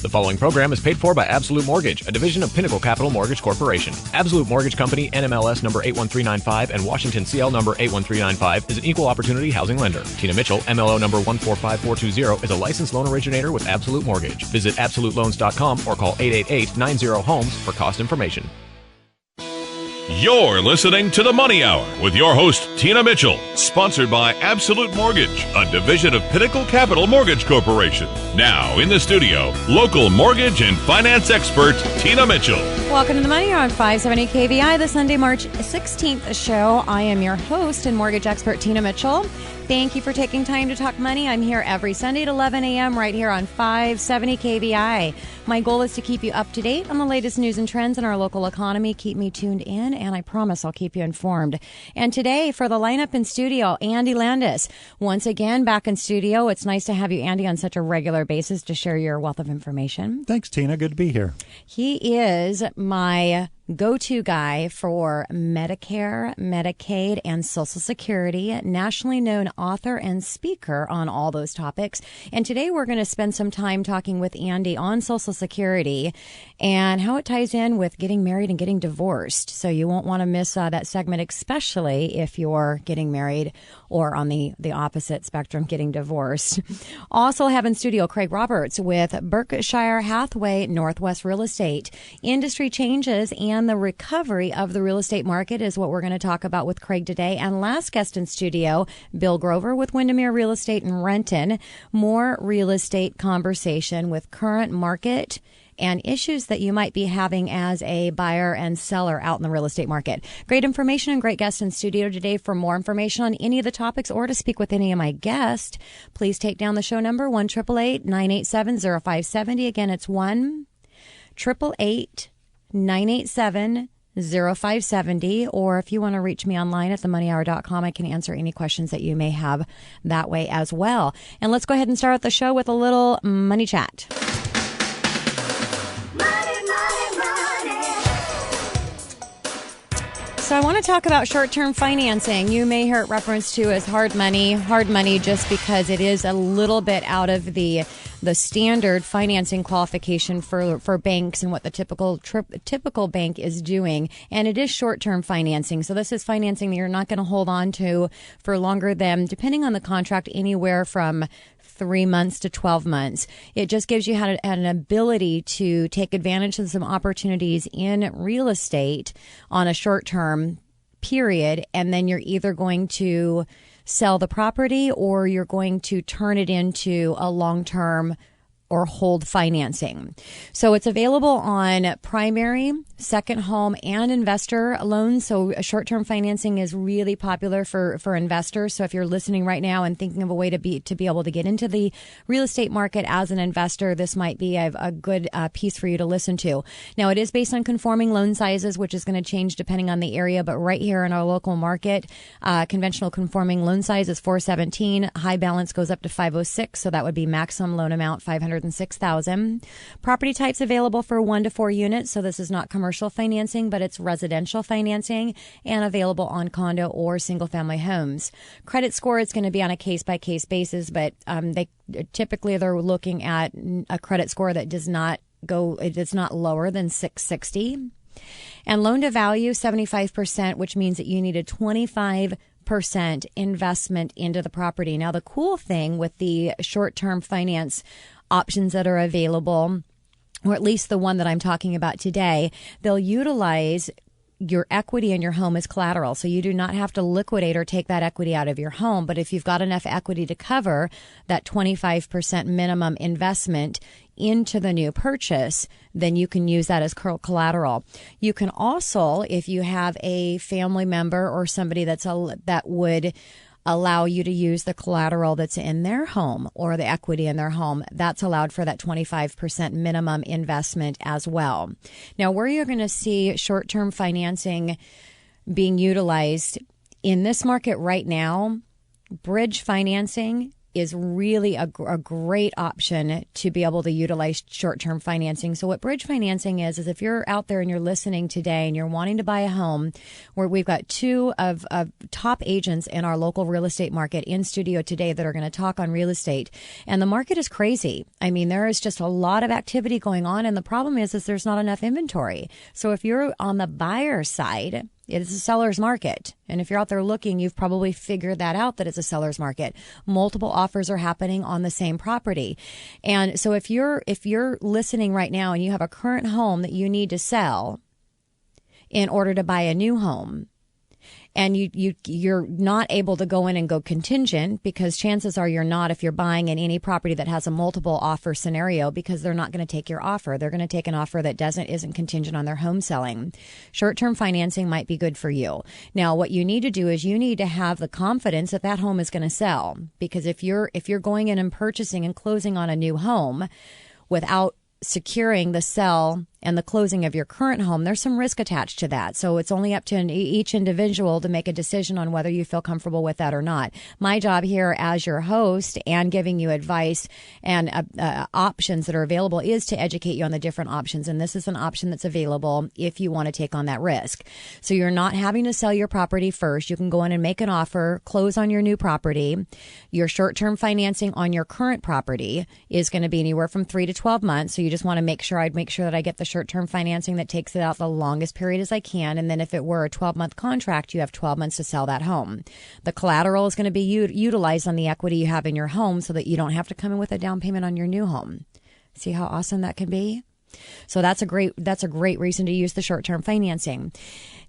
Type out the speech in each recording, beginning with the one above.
The following program is paid for by Absolute Mortgage, a division of Pinnacle Capital Mortgage Corporation. Absolute Mortgage Company, NMLS number 81395 and Washington CL number 81395 is an equal opportunity housing lender. Tina Mitchell, MLO number 145420, is a licensed loan originator with Absolute Mortgage. Visit absoluteloans.com or call 888-90-HOMES for cost information. You're listening to The Money Hour with your host, Tina Mitchell, sponsored by Absolute Mortgage, a division of Pinnacle Capital Mortgage Corporation. Now, in the studio, local mortgage and finance expert, Tina Mitchell. Welcome to The Money Hour on 570 KVI, the Sunday, March 16th show. I am your host and mortgage expert, Tina Mitchell. Thank you for taking time to talk money. I'm here every Sunday at 11 a.m. right here on 570 KVI. My goal is to keep you up to date on the latest news and trends in our local economy. Keep me tuned in, and I promise I'll keep you informed. And today, for the lineup in studio, Andy Landis. Once again, back in studio. It's nice to have you, Andy, on such a regular basis to share your wealth of information. Thanks, Tina. Good to be here. He is my go-to guy for Medicare, Medicaid, and Social Security, nationally known author and speaker on all those topics. And today we're going to spend some time talking with Andy on Social Security and how it ties in with getting married and getting divorced. So you won't want to miss that segment, especially if you're getting married or on the opposite spectrum, getting divorced. Also have in studio Craig Roberts with Berkshire Hathaway Northwest Real Estate. Industry changes and the recovery of the real estate market is what we're going to talk about with Craig today. And last guest in studio, Bill Grover with Windermere Real Estate in Renton. More real estate conversation with current market and issues that you might be having as a buyer and seller out in the real estate market. Great information and great guests in studio today. For more information on any of the topics or to speak with any of my guests, please take down the show number 1-888-987-0570. Again, it's 1-888-987-0570. Or if you want to reach me online at themoneyhour.com, I can answer any questions that you may have that way as well. And let's go ahead and start the show with a little money chat. So I want to talk about short-term financing. You may hear it referenced to as hard money just because it is a little bit out of the standard financing qualification for banks and what the typical bank is doing. And it is short-term financing. So this is financing that you're not going to hold on to for longer than, depending on the contract, anywhere from 3 months to 12 months. It just gives you an ability to take advantage of some opportunities in real estate on a short-term period, and then you're either going to sell the property or you're going to turn it into a long-term or hold financing. So it's available on primary, second home, and investor loans. So short-term financing is really popular for investors. So if you're listening right now and thinking of a way to be able to get into the real estate market as an investor, this might be a good piece for you to listen to. Now, it is based on conforming loan sizes, which is going to change depending on the area. But right here in our local market, conventional conforming loan size is 417. High balance goes up to 506. So that would be maximum loan amount, $506,000. Property types available for 1 to 4 units. So this is not commercial financing, but it's residential financing and available on condo or single family homes. Credit score is going to be on a case by case basis, but they're looking at a credit score that does not lower than 660. And loan to value 75%, which means that you need a 25% investment into the property. Now, the cool thing with the short-term finance options that are available, or at least the one that I'm talking about today, they'll utilize your equity in your home as collateral. So you do not have to liquidate or take that equity out of your home. But if you've got enough equity to cover that 25% minimum investment into the new purchase, then you can use that as collateral. You can also, if you have a family member or somebody that would allow you to use the collateral that's in their home or the equity in their home, that's allowed for that 25% minimum investment as well. Now, where you're going to see short-term financing being utilized in this market right now, bridge financing is really a great option to be able to utilize short-term financing. So what bridge financing is if you're out there and you're listening today and you're wanting to buy a home, where we've got two of top agents in our local real estate market in studio today that are going to talk on real estate. And the market is crazy. I mean, there is just a lot of activity going on. And the problem is there's not enough inventory. So if you're on the buyer side, it is a seller's market. And if you're out there looking, you've probably figured that out, that it's a seller's market. Multiple offers are happening on the same property. And so if you're listening right now and you have a current home that you need to sell in order to buy a new home, and you're not able to go in and go contingent, because chances are you're not if you're buying in any property that has a multiple offer scenario, because they're not going to take your offer. They're going to take an offer that isn't contingent on their home selling. Short-term financing might be good for you. Now, what you need to do is you need to have the confidence that that home is going to sell, because if you're going in and purchasing and closing on a new home without securing the sell and the closing of your current home, there's some risk attached to that. So it's only up to each individual to make a decision on whether you feel comfortable with that or not. My job here as your host and giving you advice and options that are available is to educate you on the different options. And this is an option that's available if you want to take on that risk. So you're not having to sell your property first. You can go in and make an offer, close on your new property. Your short-term financing on your current property is going to be anywhere from 3 to 12 months. So you just want to make sure that I get the short-term financing that takes it out the longest period as I can. And then if it were a 12-month contract, you have 12 months to sell that home. The collateral is going to be utilized on the equity you have in your home so that you don't have to come in with a down payment on your new home. See how awesome that can be? So that's a great reason to use the short-term financing.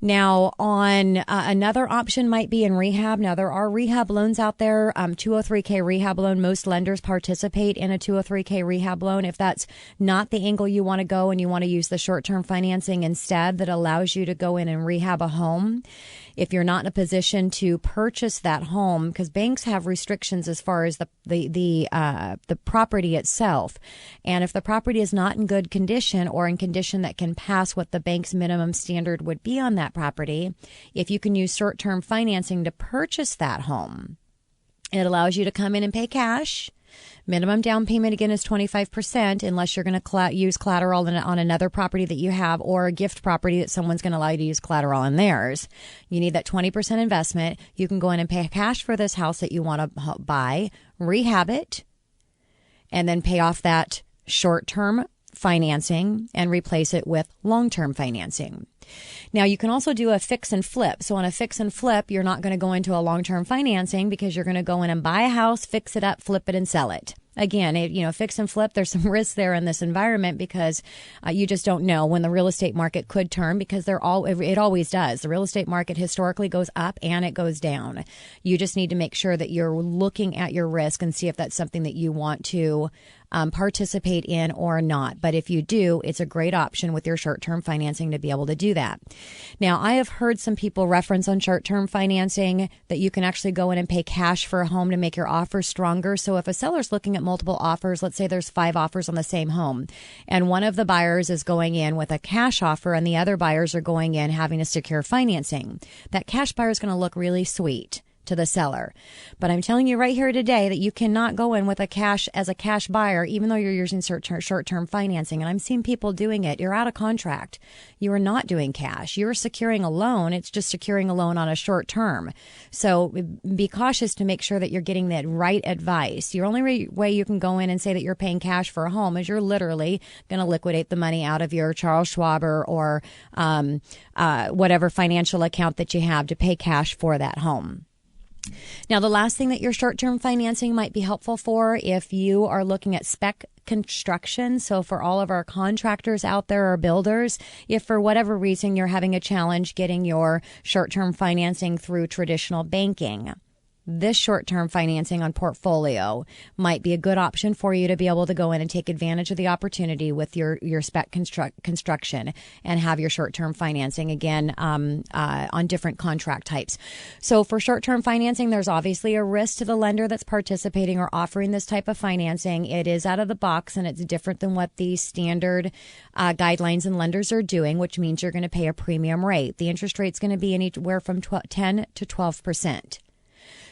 Now, on another option might be in rehab. Now, there are rehab loans out there, 203K rehab loan. Most lenders participate in a 203K rehab loan. If that's not the angle you want to go and you want to use the short-term financing instead, that allows you to go in and rehab a home, if you're not in a position to purchase that home, because banks have restrictions as far as the property itself. And if the property is not in good condition or in condition that can pass what the bank's minimum standard would be on that property, if you can use short-term financing to purchase that home, it allows you to come in and pay cash. Minimum down payment, again, is 25%, unless you're going to use collateral on another property that you have, or a gift property that someone's going to allow you to use collateral on theirs. You need that 20% investment. You can go in and pay cash for this house that you want to buy, rehab it, and then pay off that short-term financing and replace it with long-term financing. Now, you can also do a fix and flip. So on a fix and flip, you're not going to go into a long-term financing, because you're going to go in and buy a house, fix it up, flip it, and sell it. Again, fix and flip, there's some risk there in this environment, because you just don't know when the real estate market could turn, because it always does. The real estate market historically goes up and it goes down. You just need to make sure that you're looking at your risk and see if that's something that you want to participate in or not. But if you do, it's a great option with your short-term financing to be able to do that. Now, I have heard some people reference on short-term financing that you can actually go in and pay cash for a home to make your offer stronger. So if a seller's looking at multiple offers, let's say there's 5 offers on the same home, and one of the buyers is going in with a cash offer and the other buyers are going in having to secure financing, that cash buyer is going to look really sweet to the seller. But I'm telling you right here today that you cannot go in with a cash buyer, even though you're using short-term financing. And I'm seeing people doing it. You're out of contract. You are not doing cash. You're securing a loan. It's just securing a loan on a short term. So be cautious to make sure that you're getting that right advice. Your only way you can go in and say that you're paying cash for a home is you're literally going to liquidate the money out of your Charles Schwab or whatever financial account that you have to pay cash for that home. Now, the last thing that your short-term financing might be helpful for, if you are looking at spec construction. So for all of our contractors out there or builders, if for whatever reason you're having a challenge getting your short-term financing through traditional banking, this short-term financing on portfolio might be a good option for you to be able to go in and take advantage of the opportunity with your spec construction and have your short-term financing, again, on different contract types. So for short-term financing, there's obviously a risk to the lender that's participating or offering this type of financing. It is out of the box, and it's different than what the standard guidelines and lenders are doing, which means you're going to pay a premium rate. The interest rate's going to be anywhere from 10 to 12%.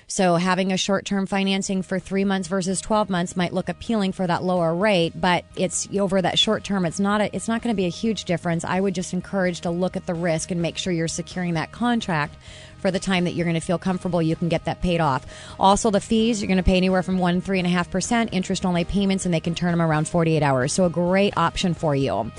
So having a short-term financing for 3 months versus 12 months might look appealing for that lower rate, but it's over that short term. It's not going to be a huge difference. I would just encourage to look at the risk and make sure you're securing that contract for the time that you're going to feel comfortable you can get that paid off. Also, the fees, you're going to pay anywhere from 1% to 3.5% interest-only payments, and they can turn them around 48 hours. So a great option for you.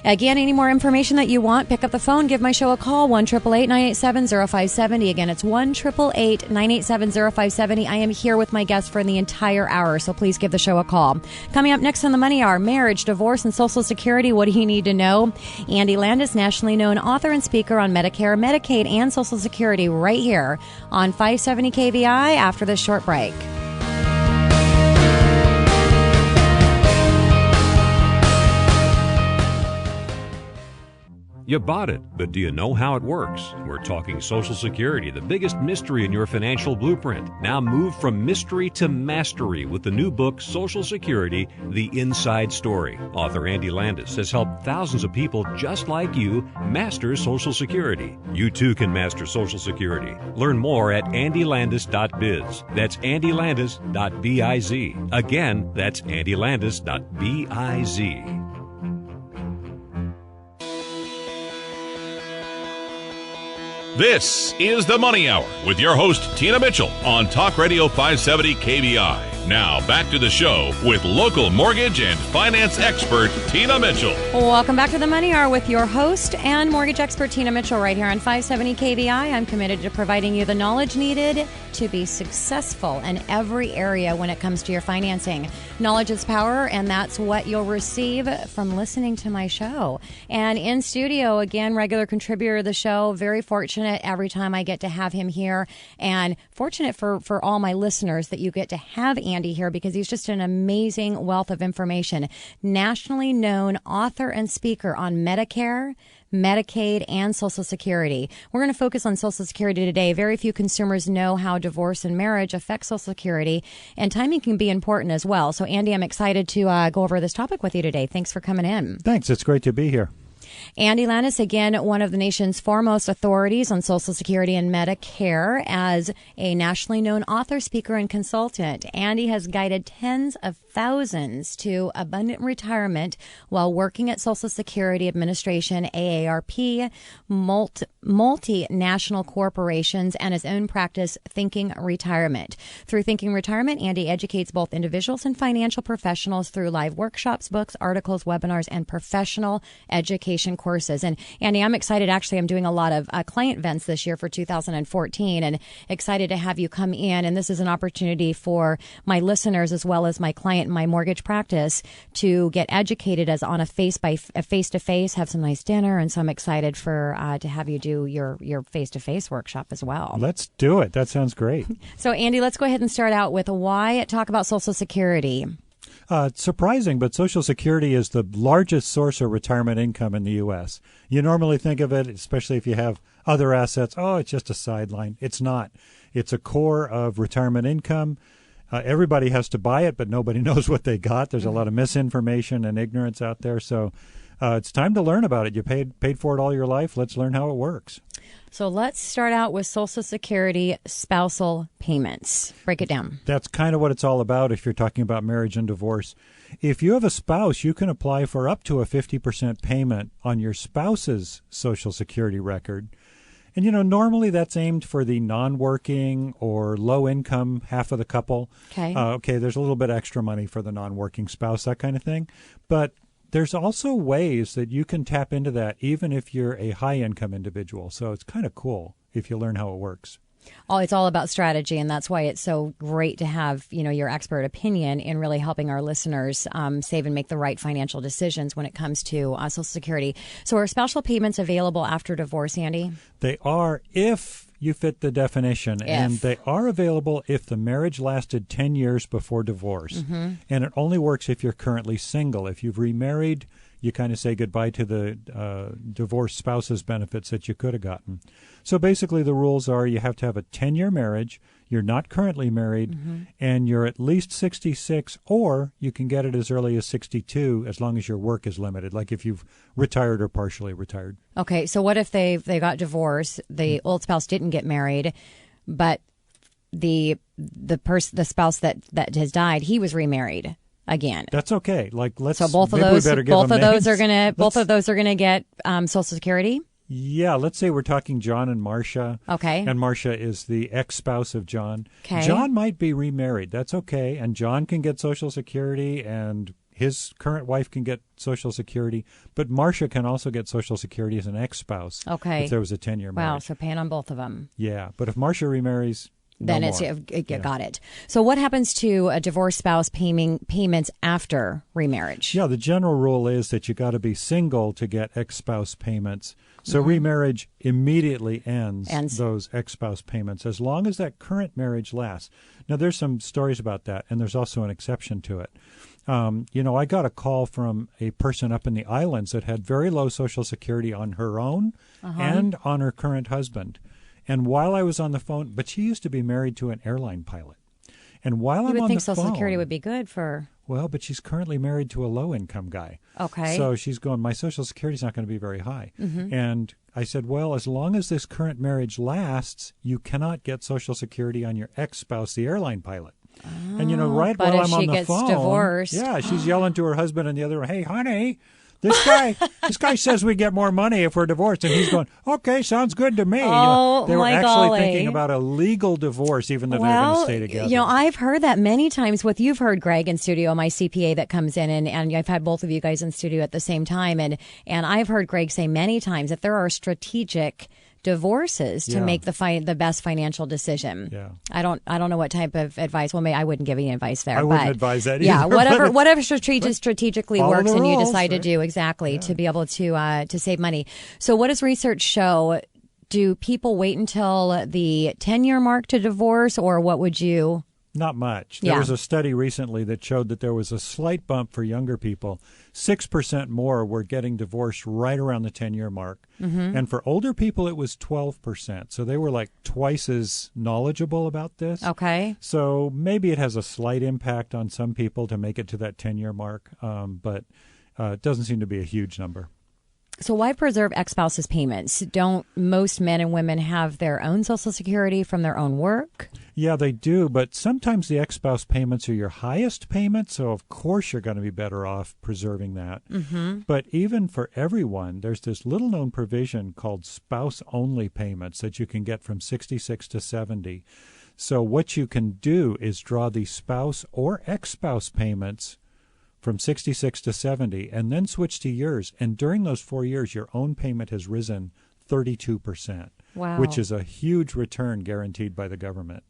Again, any more information that you want, pick up the phone, give my show a call, 1-888-987-0570. Again, it's 1-888-987-0570. I am here with my guest for the entire hour, so please give the show a call. Coming up next on the Money Hour, marriage, divorce, and Social Security. What do you need to know? Andy Landis, nationally known author and speaker on Medicare, Medicaid, and Social Security, right here on 570 KVI after this short break. You bought it, but do you know how it works? We're talking Social Security, the biggest mystery in your financial blueprint. Now move from mystery to mastery with the new book, Social Security, The Inside Story. Author Andy Landis has helped thousands of people just like you master Social Security. You too can master Social Security. Learn more at andylandis.biz. That's andylandis.biz. Again, that's andylandis.biz. This is the Money Hour with your host, Tina Mitchell, on Talk Radio 570 KBI. Now, back to the show with local mortgage and finance expert, Tina Mitchell. Welcome back to the Money Hour with your host and mortgage expert, Tina Mitchell, right here on 570 KBI. I'm committed to providing you the knowledge needed to be successful in every area when it comes to your financing. Knowledge is power, and that's what you'll receive from listening to my show. And in studio, again, regular contributor of the show, very fortunate every time I get to have him here, and fortunate for all my listeners that you get to have Andy here because he's just an amazing wealth of information. Nationally known author and speaker on Medicare, Medicaid, and Social Security. We're going to focus on Social Security today. Very few consumers know how divorce and marriage affect Social Security, and timing can be important as well. So, Andy, I'm excited to go over this topic with you today. Thanks for coming in. Thanks. It's great to be here. Andy Landis, again, one of the nation's foremost authorities on Social Security and Medicare. As a nationally known author, speaker, and consultant, Andy has guided tens of thousands to abundant retirement while working at Social Security Administration, AARP, multinational corporations, and his own practice, Thinking Retirement. Through Thinking Retirement, Andy educates both individuals and financial professionals through live workshops, books, articles, webinars, and professional education courses. And Andy, I'm excited. Actually, I'm doing a lot of client events this year for 2014 and excited to have you come in. And this is an opportunity for my listeners as well as my client in my mortgage practice to get educated as on a face-to-face, have some nice dinner. And so I'm excited for to have you do your face-to-face workshop as well. Let's do it. That sounds great. So Andy, let's go ahead and start out with why talk about Social Security. It's surprising, but Social Security is the largest source of retirement income in the U.S. You normally think of it, especially if you have other assets, it's just a sideline. It's not. It's a core of retirement income. Everybody has to buy it, but nobody knows what they got. There's a lot of misinformation and ignorance out there. So it's time to learn about it. You paid for it all your life. Let's learn how it works. So let's start out with Social Security spousal payments. Break it down. That's kind of what it's all about if you're talking about marriage and divorce. If you have a spouse, you can apply for up to a 50% payment on your spouse's Social Security record. And, normally that's aimed for the non-working or low-income half of the couple. Okay. There's a little bit extra money for the non-working spouse, that kind of thing. But there's also ways that you can tap into that even if you're a high-income individual. So it's kind of cool if you learn how it works. It's all about strategy, and that's why it's so great to have, your expert opinion in really helping our listeners save and make the right financial decisions when it comes to Social Security. So are spousal payments available after divorce, Andy? They are if you fit the definition, and they are available if the marriage lasted 10 years before divorce. Mm-hmm. And it only works if you're currently single. If you've remarried, you kind of say goodbye to the divorced spouse's benefits that you could have gotten. So basically the rules are you have to have a 10-year marriage, you're not currently married, and you're at least 66, or you can get it as early as 62 as long as your work is limited, like if you've retired or partially retired. Okay, so what if they got divorced, the old spouse didn't get married, but the spouse that has died, he was remarried again. That's okay. So both of those are gonna get Social Security. Yeah, let's say we're talking John and Marcia. Okay. And Marcia is the ex-spouse of John. Okay. John might be remarried. That's okay. And John can get Social Security, and his current wife can get Social Security. But Marcia can also get Social Security as an ex-spouse. Okay. If there was a 10-year marriage. Wow, so paying on both of them. Yeah, but if Marcia remarries, then got it. So what happens to a divorced spouse payments after remarriage? Yeah, the general rule is that you got to be single to get ex-spouse payments. So remarriage immediately ends those ex-spouse payments as long as that current marriage lasts. Now, there's some stories about that, and there's also an exception to it. I got a call from a person up in the islands that had very low Social Security on her own and on her current husband. And while I was on the phone, but she used to be married to an airline pilot. And while I'm on the phone, you would think Social Security would be good for. Well, but she's currently married to a low-income guy. Okay. So she's going, my Social Security's not going to be very high. And I said, well, as long as this current marriage lasts, you cannot get Social Security on your ex-spouse, the airline pilot. And, right but while if I'm on she the gets phone, divorced. yeah, she's yelling to her husband and the other, hey, honey, this guy says we get more money if we're divorced. And he's going, okay, sounds good to me. Oh, they were my actually golly. thinking about a legal divorce, even though they're going to stay together. I've heard that many times. What you've heard, Greg, in studio, my CPA that comes in, and I've had both of you guys in studio at the same time. And I've heard Greg say many times that there are strategic divorces to make the best financial decision. Yeah. I don't know what type of advice. Well, maybe I wouldn't give any advice there. I wouldn't advise that either. Yeah, whatever strategically works and you decide to do to be able to save money. So what does research show? Do people wait until the 10-year mark to divorce, or what would you? Not much. There was a study recently that showed that there was a slight bump for younger people. 6% more were getting divorced right around the 10-year mark. And for older people, it was 12%. So they were like twice as knowledgeable about this. Okay. So maybe it has a slight impact on some people to make it to that 10-year mark, but it doesn't seem to be a huge number. So why preserve ex-spouses' payments? Don't most men and women have their own Social Security from their own work? Yeah, they do, but sometimes the ex-spouse payments are your highest payment, so of course you're going to be better off preserving that. But even for everyone, there's this little-known provision called spouse-only payments that you can get from 66 to 70. So what you can do is draw the spouse or ex-spouse payments from 66 to 70, and then switch to yours. And during those 4 years, your own payment has risen 32%, which is a huge return guaranteed by the government.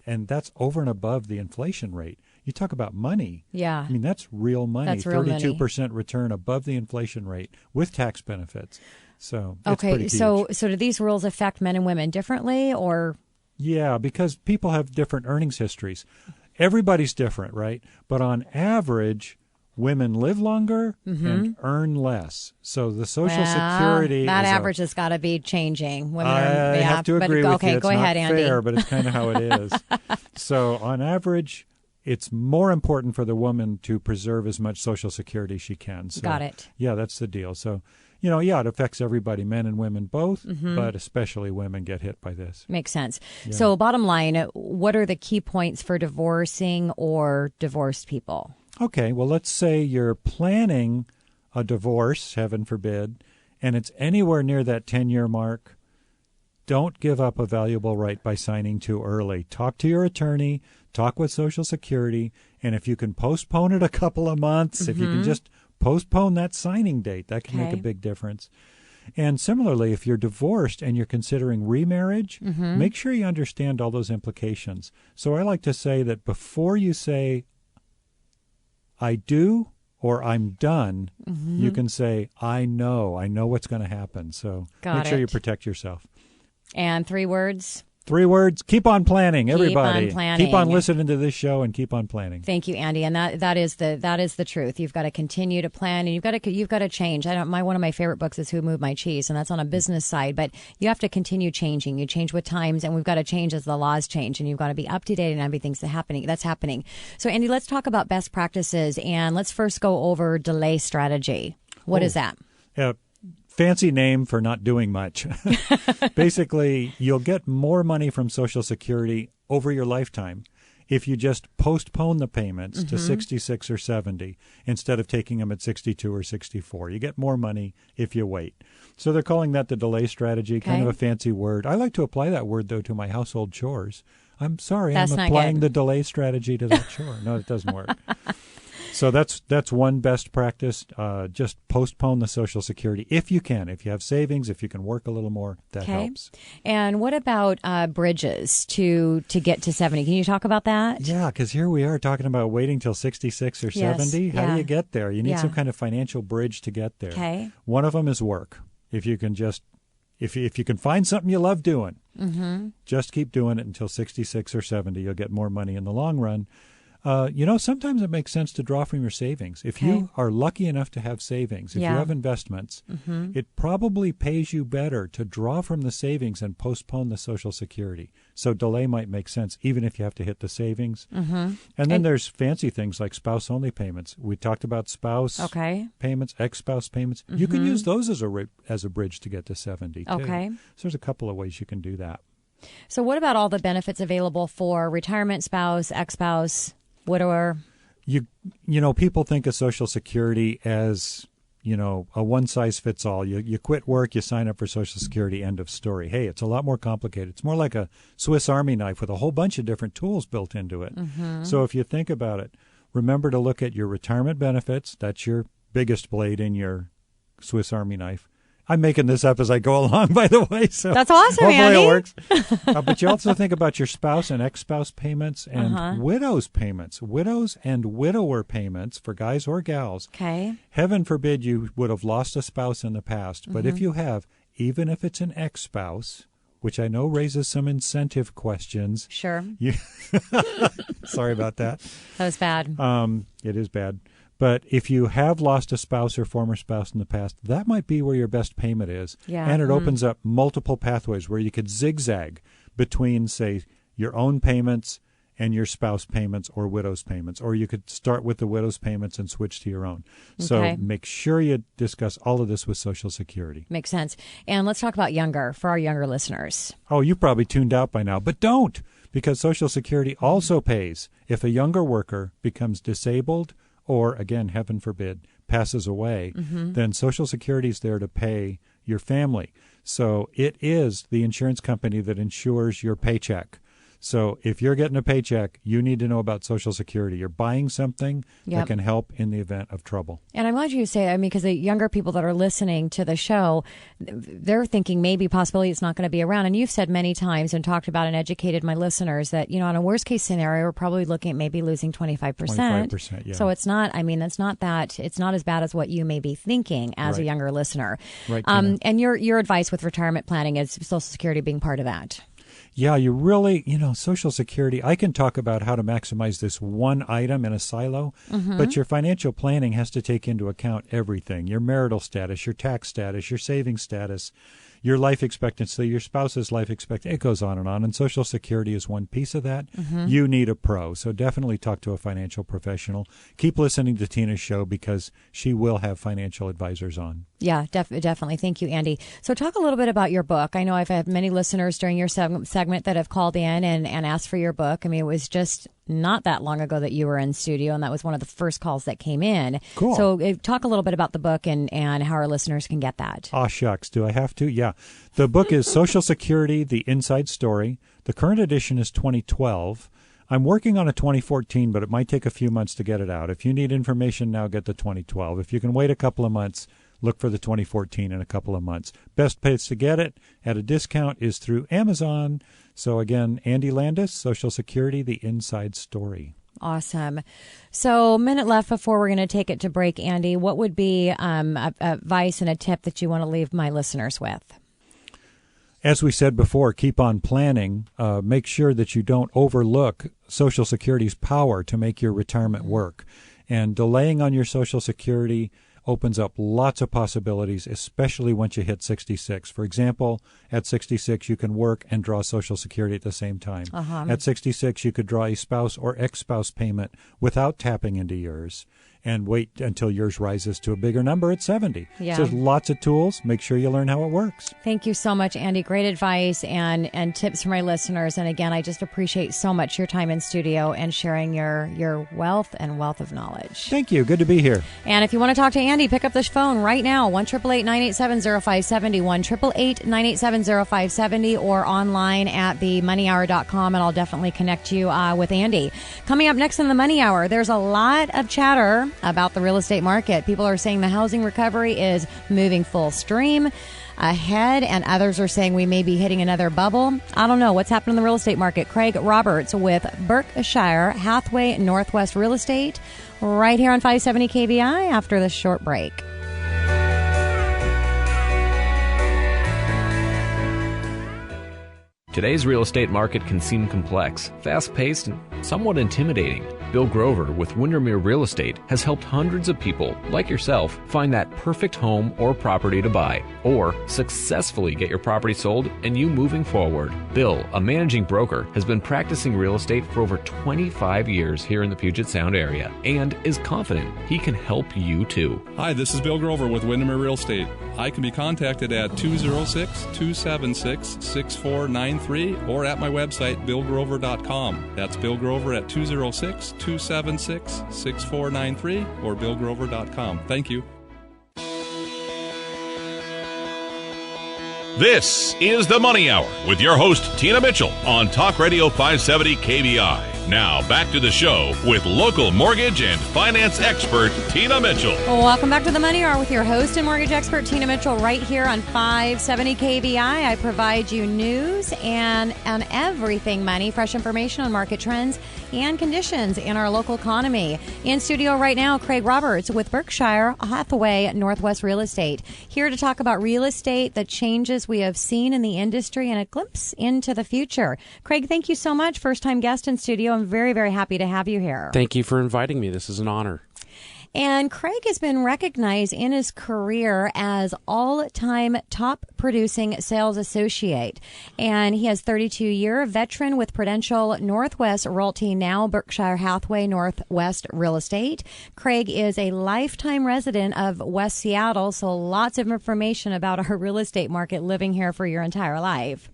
And that's over and above the inflation rate. You talk about money. Yeah. I mean, that's real money. That's real 32% return above the inflation rate with tax benefits. So it's pretty huge. So do these rules affect men and women differently, or? Yeah, because people have different earnings histories. Everybody's different, right? But on average, women live longer and earn less. So the Social Security that average has got to be changing. Women I have to agree with you. It's go ahead, not Andy. fair, but it's kind of how it is. So on average, it's more important for the woman to preserve as much Social Security as she can. So, got it. Yeah, that's the deal. So, it affects everybody, men and women both, but especially women get hit by this. Makes sense. Yeah. So bottom line, what are the key points for divorcing or divorced people? Okay, well, let's say you're planning a divorce, heaven forbid, and it's anywhere near that 10-year mark. Don't give up a valuable right by signing too early. Talk to your attorney, talk with Social Security, and if you can postpone it a couple of months, if you can just postpone that signing date, that can make a big difference. And similarly, if you're divorced and you're considering remarriage, make sure you understand all those implications. So I like to say that before you say, I do or I'm done, you can say, I know what's going to happen. So make sure you protect yourself. And 3 words? 3 words. Keep on planning, everybody. Keep on planning. Keep on listening to this show and keep on planning. Thank you, Andy. And that is the truth. You've got to continue to plan, and you've got to change. One of my favorite books is Who Moved My Cheese, and that's on a business side. But you have to continue changing. You change with times, and we've got to change as the laws change, and you've got to be up to date on everything that's happening. So, Andy, let's talk about best practices, and let's first go over delay strategy. What is that? Fancy name for not doing much. Basically, you'll get more money from Social Security over your lifetime if you just postpone the payments to 66 or 70 instead of taking them at 62 or 64. You get more money if you wait. So they're calling that the delay strategy, kind of a fancy word. I like to apply that word, though, to my household chores. I'm sorry, That's I'm not applying good. the delay strategy to that chore. No, it doesn't work. So that's one best practice. Just postpone the Social Security if you can. If you have savings, if you can work a little more, that helps. And what about bridges to get to 70? Can you talk about that? Yeah, because here we are talking about waiting till 66 or 70. How do you get there? You need some kind of financial bridge to get there. Okay. One of them is work. If you can just, if you can find something you love doing, just keep doing it until 66 or 70. You'll get more money in the long run. Sometimes it makes sense to draw from your savings. If you are lucky enough to have savings, if you have investments, it probably pays you better to draw from the savings and postpone the Social Security. So delay might make sense, even if you have to hit the savings. And then there's fancy things like spouse-only payments. We talked about spouse payments, ex-spouse payments. You can use those as a bridge to get to 70, too. Okay. So there's a couple of ways you can do that. So what about all the benefits available for retirement spouse, ex-spouse, widower? People think of Social Security as, a one-size-fits-all. You quit work, you sign up for Social Security, end of story. Hey, it's a lot more complicated. It's more like a Swiss Army knife with a whole bunch of different tools built into it. So if you think about it, remember to look at your retirement benefits. That's your biggest blade in your Swiss Army knife. I'm making this up as I go along, by the way. So that's awesome, hopefully Andy. It works. But you also think about your spouse and ex-spouse payments and widows payments, widows and widower payments for guys or gals. Okay. Heaven forbid you would have lost a spouse in the past, but if you have, even if it's an ex-spouse, which I know raises some incentive questions. Sure. Sorry about that. That was bad. It is bad. But if you have lost a spouse or former spouse in the past, that might be where your best payment is. Yeah. And it opens up multiple pathways where you could zigzag between, say, your own payments and your spouse payments or widow's payments. Or you could start with the widow's payments and switch to your own. So make sure you discuss all of this with Social Security. Makes sense. And let's talk about younger, for our younger listeners. Oh, you probably tuned out by now, but don't, because Social Security also pays if a younger worker becomes disabled or, again, heaven forbid, passes away, then Social Security is there to pay your family. So it is the insurance company that insures your paycheck. So if you're getting a paycheck, you need to know about Social Security. You're buying something that can help in the event of trouble. And I'm glad you say, because the younger people that are listening to the show, they're thinking maybe possibly it's not going to be around. And you've said many times and talked about and educated my listeners that, on a worst case scenario, we're probably looking at maybe losing 25%. 25%, yeah. So it's not it's not as bad as what you may be thinking as a younger listener. Right. And your advice with retirement planning is Social Security being part of that. Yeah, you really, Social Security, I can talk about how to maximize this one item in a silo, but your financial planning has to take into account everything, your marital status, your tax status, your savings status, your life expectancy, your spouse's life expectancy. It goes on. And Social Security is one piece of that. You need a pro. So definitely talk to a financial professional. Keep listening to Tina's show because she will have financial advisors on. Yeah, definitely. Thank you, Andy. So talk a little bit about your book. I know I've had many listeners during your segment that have called in and asked for your book. It was just not that long ago that you were in studio, and that was one of the first calls that came in. Cool. So talk a little bit about the book and how our listeners can get that. Aw, shucks. Do I have to? Yeah. The book is Social Security, The Inside Story. The current edition is 2012. I'm working on a 2014, but it might take a few months to get it out. If you need information now, get the 2012. If you can wait a couple of months, look for the 2014 in a couple of months. Best place to get it at a discount is through Amazon. So again, Andy Landis, Social Security, The Inside Story. Awesome. So a minute left before we're going to take it to break, Andy. What would be advice and a tip that you want to leave my listeners with? As we said before, keep on planning. Make sure that you don't overlook Social Security's power to make your retirement work. And delaying on your Social Security opens up lots of possibilities, especially once you hit 66. For example, at 66, you can work and draw Social Security at the same time. At 66, you could draw a spouse or ex-spouse payment without tapping into yours. and wait until yours rises to a bigger number at 70. Yeah. So there's lots of tools. Make sure you learn how it works. Thank you so much, Andy. Great advice and tips for my listeners. And again, I just appreciate so much your time in studio and sharing your wealth of knowledge. Thank you. Good to be here. And if you want to talk to Andy, pick up the phone right now, 1-888-987-0570, 1-888-987-0570, or online at themoneyhour.com, and I'll definitely connect you with Andy. Coming up next in the Money Hour, there's a lot of chatter about the real estate market. People are saying the housing recovery is moving full stream ahead, and others are saying we may be hitting another bubble. I don't know what's happening in the real estate market. Craig Roberts with Berkshire Hathaway Northwest Real Estate right here on 570 KBI after this short break. Today's real estate market can seem complex, fast-paced, and somewhat intimidating. Bill Grover with Windermere Real Estate has helped hundreds of people, like yourself, find that perfect home or property to buy, or successfully get your property sold and you moving forward. Bill, a managing broker, has been practicing real estate for over 25 years here in the Puget Sound area and is confident he can help you too. Hi, this is Bill Grover with Windermere Real Estate. I can be contacted at 206-276-6493 or at my website, billgrover.com. That's Bill Grover at 206-276-6493 or billgrover.com. Thank you. This is the Money Hour with your host, Tina Mitchell, on Talk Radio 570 KBI. Now, back to the show with local mortgage and finance expert, Tina Mitchell. Well, welcome back to the Money Hour with your host and mortgage expert, Tina Mitchell, right here on 570 KBI. I provide you news and everything money, fresh information on market trends and conditions in our local economy. In studio right now, Craig Roberts with Berkshire Hathaway Northwest Real Estate, here to talk about real estate, the changes we have seen in the industry, and a glimpse into the future. Craig, thank you so much. First-time guest in studio. I'm very, very happy to have you here. Thank you for inviting me. This is an honor. And Craig has been recognized in his career as all-time top producing sales associate. And he has 32-year veteran with Prudential Northwest Realty, now Berkshire Hathaway Northwest Real Estate. Craig is a lifetime resident of West Seattle, so lots of information about our real estate market living here for your entire life.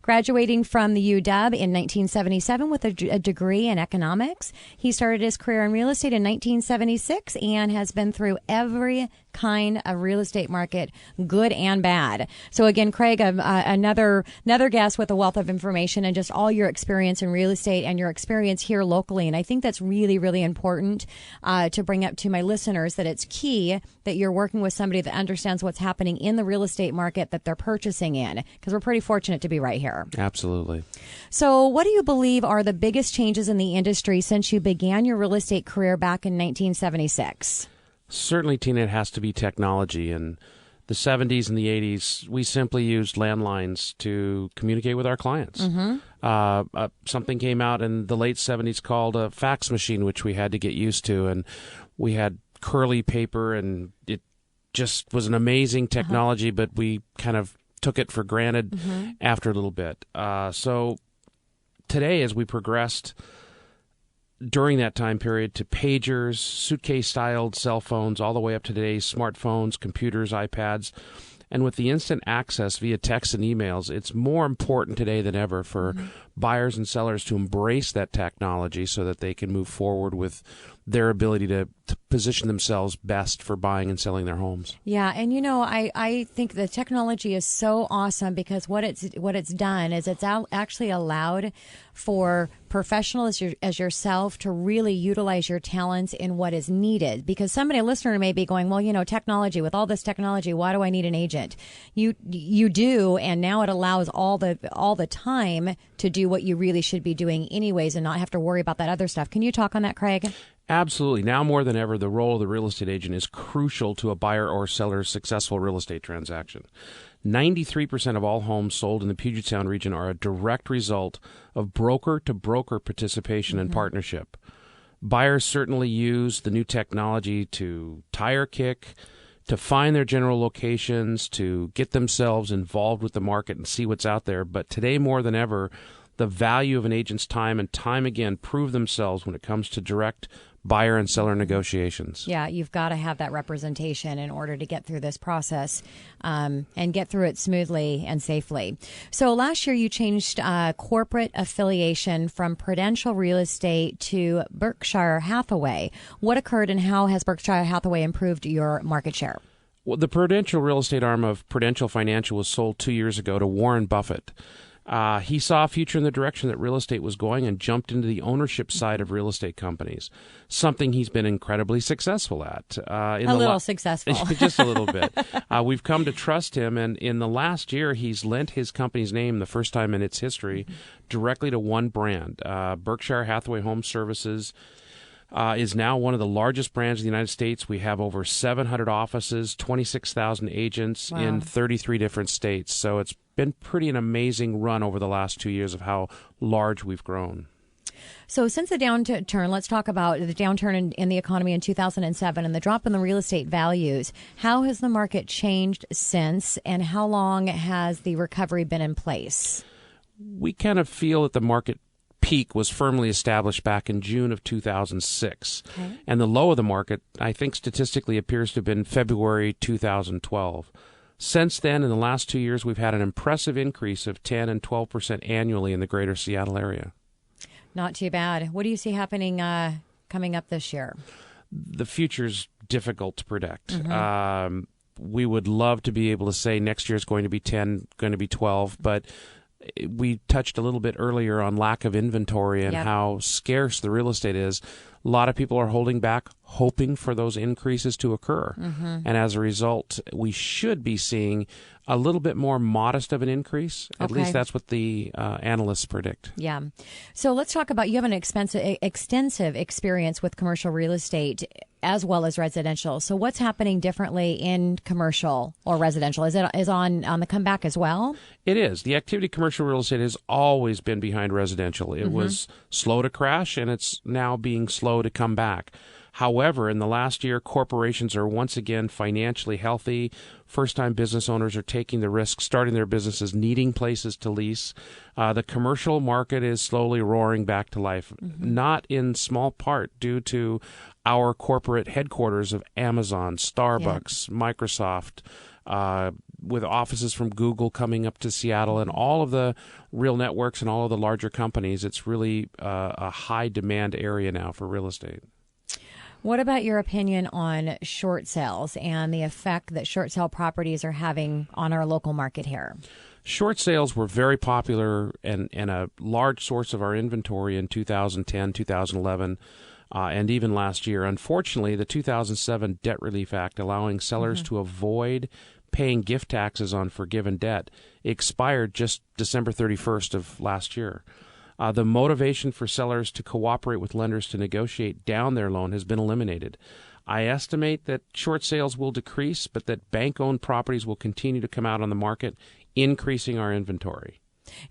Graduating from the UW in 1977 with a degree in economics, he started his career in real estate in 1976 and has been through every kind of real estate market, good and bad. So again, Craig, another guest with a wealth of information and just all your experience in real estate and your experience here locally. And I think that's really, really important to bring up to my listeners, that it's key that you're working with somebody that understands what's happening in the real estate market that they're purchasing in, because we're pretty fortunate to be right here. Absolutely. So what do you believe are the biggest changes in the industry since you began your real estate career back in 1976? Certainly, Tina, it has to be technology. In the 70s and the 80s, we simply used landlines to communicate with our clients. Mm-hmm. Something came out in the late 70s called a fax machine, which we had to get used to. And we had curly paper, and it just was an amazing technology, but we kind of took it for granted after a little bit. So today, as we progressed during that time period to pagers, suitcase-styled cell phones, all the way up to today's smartphones, computers, iPads, and with the instant access via text and emails, it's more important today than ever for buyers and sellers to embrace that technology so that they can move forward with their ability to position themselves best for buying and selling their homes. Yeah, and you know, I think the technology is so awesome because what it's done is it's actually allowed for professionals as yourself to really utilize your talents in what is needed. Because somebody, a listener, may be going, well, you know, technology, with all this technology, why do I need an agent? You do, and now it allows all the time to do what you really should be doing anyways and not have to worry about that other stuff. Can you talk on that, Craig? Absolutely. Now more than ever, the role of the real estate agent is crucial to a buyer or seller's successful real estate transaction. 93% of all homes sold in the Puget Sound region are a direct result of broker-to-broker participation and partnership. Buyers certainly use the new technology to tire kick, to find their general locations, to get themselves involved with the market and see what's out there. But today more than ever, the value of an agent's time and time again prove themselves when it comes to direct buyer and seller negotiations. Yeah, you've got to have that representation in order to get through this process and get through it smoothly and safely. So last year you changed corporate affiliation from Prudential Real Estate to Berkshire Hathaway. What occurred and how has Berkshire Hathaway improved your market share? Well, the Prudential Real Estate arm of Prudential Financial was sold 2 years ago to Warren Buffett. He saw a future in the direction that real estate was going and jumped into the ownership side of real estate companies, something he's been incredibly successful at. Successful. Just a little bit. We've come to trust him, and in the last year, he's lent his company's name, the first time in its history, directly to one brand. Berkshire Hathaway Home Services is now one of the largest brands in the United States. We have over 700 offices, 26,000 agents in 33 different states. So it's been pretty an amazing run over the last 2 years of how large we've grown. So since the downturn, let's talk about the downturn in the economy in 2007 and the drop in the real estate values. How has the market changed since, and how long has the recovery been in place? We kind of feel that the market peak was firmly established back in June of 2006. Okay. And the low of the market, I think statistically, appears to have been February 2012. Since then, in the last 2 years, we've had an impressive increase of 10 and 12% annually in the greater Seattle area. Not too bad. What do you see happening coming up this year? The future's difficult to predict. Mm-hmm. We would love to be able to say next year is going to be 10, going to be 12, but we touched a little bit earlier on lack of inventory and how scarce the real estate is. A lot of people are holding back, hoping for those increases to occur. Mm-hmm. And as a result, we should be seeing a little bit more modest of an increase. At least that's what the analysts predict. Yeah. So let's talk about, you have an extensive experience with commercial real estate as well as residential. So what's happening differently in commercial or residential? Is it on the comeback as well? It is. The activity commercial real estate has always been behind residential. It was slow to crash, and it's now being slow to come back. However, in the last year, corporations are once again financially healthy. First-time business owners are taking the risk, starting their businesses, needing places to lease. The commercial market is slowly roaring back to life, not in small part due to our corporate headquarters of Amazon, Starbucks, Microsoft, with offices from Google coming up to Seattle, and all of the real networks and all of the larger companies. It's really a high-demand area now for real estate. What about your opinion on short sales and the effect that short sale properties are having on our local market here? Short sales were very popular and a large source of our inventory in 2010, 2011, and even last year. Unfortunately, the 2007 Debt Relief Act, allowing sellers to avoid paying gift taxes on forgiven debt, expired just December 31st of last year. The motivation for sellers to cooperate with lenders to negotiate down their loan has been eliminated. I estimate that short sales will decrease, but that bank-owned properties will continue to come out on the market, increasing our inventory.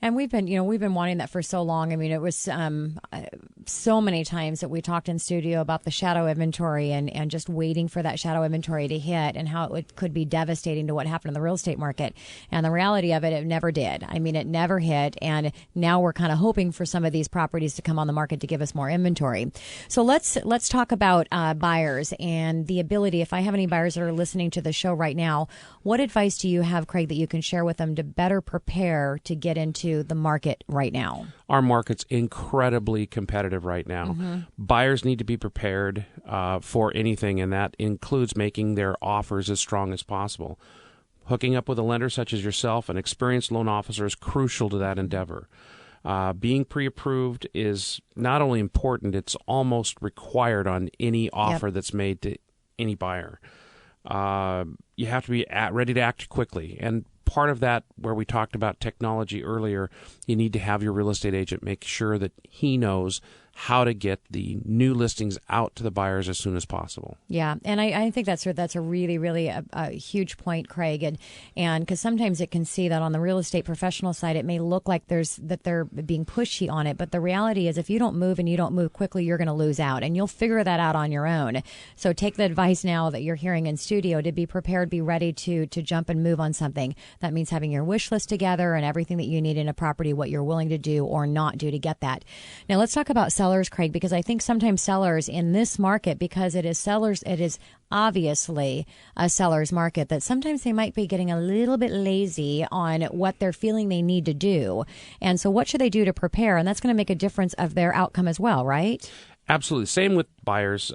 And we've been wanting that for so long. I mean, it was so many times that we talked in studio about the shadow inventory and just waiting for that shadow inventory to hit and how it could be devastating to what happened in the real estate market. And the reality of it, it never did. I mean, it never hit. And now we're kind of hoping for some of these properties to come on the market to give us more inventory. So let's talk about buyers and the ability. If I have any buyers that are listening to the show right now, what advice do you have, Craig, that you can share with them to better prepare to get into the market right now? Our market's incredibly competitive right now. Buyers need to be prepared for anything, and that includes making their offers as strong as possible. Hooking up with a lender such as yourself, an experienced loan officer, is crucial to that endeavor. Being pre-approved is not only important, it's almost required on any offer that's made to any buyer. You have to be ready to act quickly. And part of that, where we talked about technology earlier, you need to have your real estate agent make sure that he knows how to get the new listings out to the buyers as soon as possible. Yeah, and I think that's a really, really a huge point, Craig, and because sometimes it can see that on the real estate professional side, it may look like they're being pushy on it, but the reality is if you don't move and you don't move quickly, you're going to lose out, and you'll figure that out on your own. So take the advice now that you're hearing in studio to be prepared, be ready to jump and move on something. That means having your wish list together and everything that you need in a property, what you're willing to do or not do to get that. Now let's talk about sellers, Craig, because I think sometimes sellers in this market, because it is obviously a seller's market, that sometimes they might be getting a little bit lazy on what they're feeling they need to do. And so what should they do to prepare? And that's going to make a difference of their outcome as well, right? Absolutely. Same with buyers.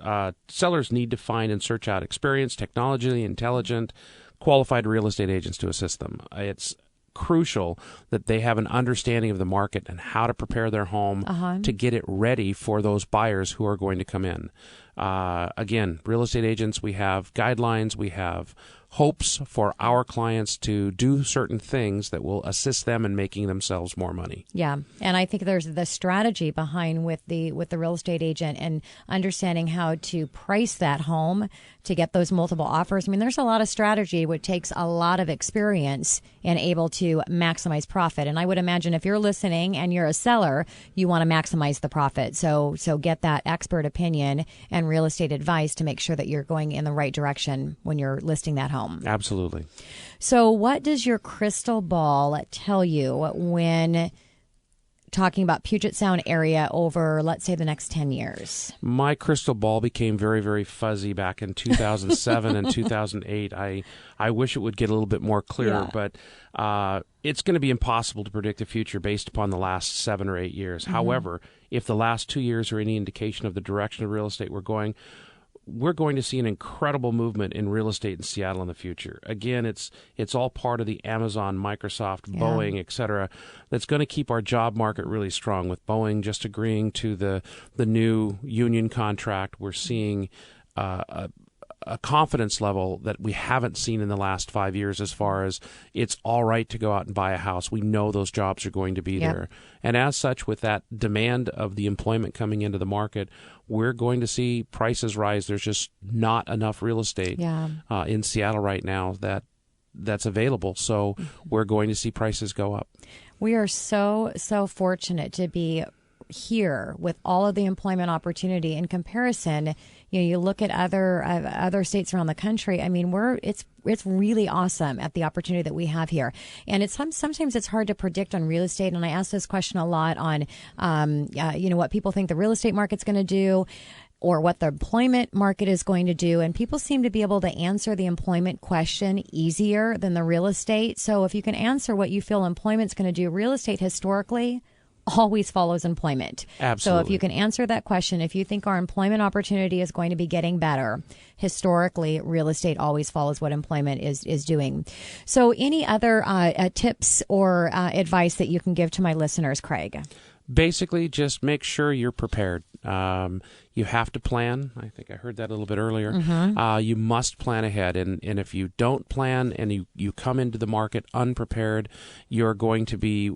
Sellers need to find and search out experienced, technologically intelligent, qualified real estate agents to assist them. It's crucial that they have an understanding of the market and how to prepare their home to get it ready for those buyers who are going to come in. Again, real estate agents, we have guidelines, we have hopes for our clients to do certain things that will assist them in making themselves more money. Yeah, and I think there's the strategy behind with the real estate agent and understanding how to price that home to get those multiple offers. I mean, there's a lot of strategy which takes a lot of experience and able to maximize profit. And I would imagine if you're listening and you're a seller, you want to maximize the profit. So get that expert opinion and real estate advice to make sure that you're going in the right direction when you're listing that home. Absolutely. So what does your crystal ball tell you when talking about Puget Sound area over, let's say, the next 10 years? My crystal ball became very, very fuzzy back in 2007 and 2008. I wish it would get a little bit more clear, but it's going to be impossible to predict the future based upon the last 7 or 8 years. However, if the last 2 years are any indication of the direction of real estate we're going to see an incredible movement in real estate in Seattle in the future. Again, it's all part of the Amazon, Microsoft, Boeing, et cetera, that's going to keep our job market really strong. With Boeing just agreeing to the new union contract, we're seeing a confidence level that we haven't seen in the last 5 years as far as it's all right to go out and buy a house. We know those jobs are going to be there. And as such, with that demand of the employment coming into the market, we're going to see prices rise. There's just not enough real estate in Seattle right now that's available. So we're going to see prices go up. We are so fortunate to be here with all of the employment opportunity. In comparison, you look at other states around the country. I mean, it's really awesome at the opportunity that we have here. And sometimes it's hard to predict on real estate. And I ask this question a lot on, what people think the real estate market's going to do, or what the employment market is going to do. And people seem to be able to answer the employment question easier than the real estate. So if you can answer what you feel employment's going to do, real estate historically always follows employment. Absolutely. So if you can answer that question, if you think our employment opportunity is going to be getting better, historically, real estate always follows what employment is doing. So any other tips or advice that you can give to my listeners, Craig? Basically, just make sure you're prepared. You have to plan. I think I heard that a little bit earlier. You must plan ahead. And if you don't plan and you come into the market unprepared, you're going to be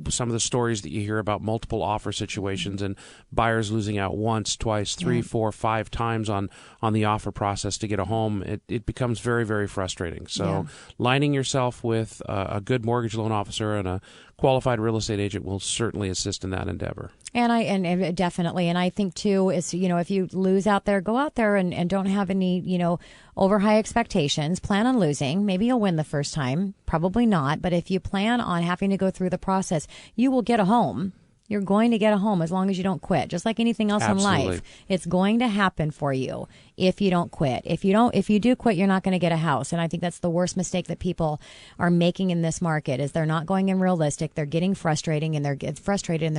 some of the stories that you hear about multiple offer situations and buyers losing out once, twice, 3, 4, 5 times on the offer process to get a home. It becomes very, very frustrating. So lining yourself with a good mortgage loan officer and a qualified real estate agent will certainly assist in that endeavor. And definitely. And I think, too, is, if you lose out there, go out there and don't have any, over high expectations. Plan on losing. Maybe you'll win the first time. Probably not. But if you plan on having to go through the process, you will get a home. You're going to get a home as long as you don't quit. Just like anything else in life, it's going to happen for you if you don't quit. If you do quit, you're not going to get a house. And I think that's the worst mistake that people are making in this market is they're not going in realistic. They're getting frustrated and they're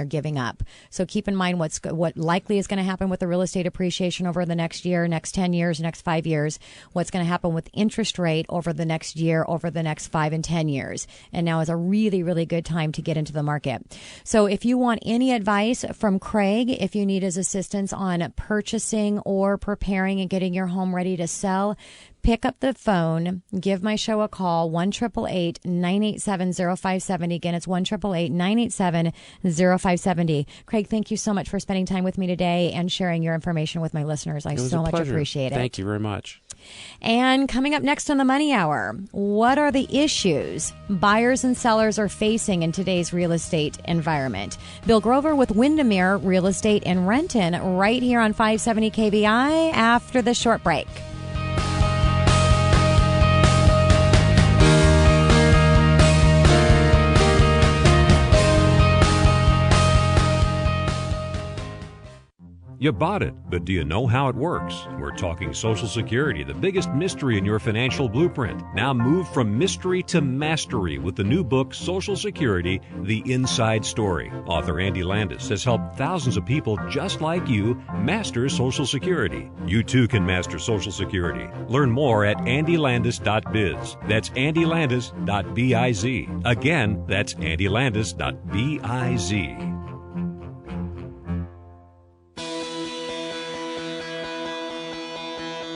giving up. So keep in mind what likely is going to happen with the real estate appreciation over the next year, next 10 years, next 5 years, what's going to happen with interest rate over the next year, over the next 5 and 10 years. And now is a really, really good time to get into the market. So if you want any advice from Craig, if you need his assistance on purchasing or preparing and getting your home ready to sell, pick up the phone, give my show a call, 1-888-987-0570. Again, it's 1-888-987-0570. Craig, thank you so much for spending time with me today and sharing your information with my listeners. I so much appreciate it. Thank you very much. And coming up next on the Money Hour, what are the issues buyers and sellers are facing in today's real estate environment? Bill Grover with Windermere Real Estate in Renton right here on 570 KBI after the short break. You bought it, but do you know how it works? We're talking Social Security, the biggest mystery in your financial blueprint. Now move from mystery to mastery with the new book, Social Security, The Inside Story. Author Andy Landis has helped thousands of people just like you master Social Security. You too can master Social Security. Learn more at andylandis.biz. That's andylandis.biz. Again, that's andylandis.biz.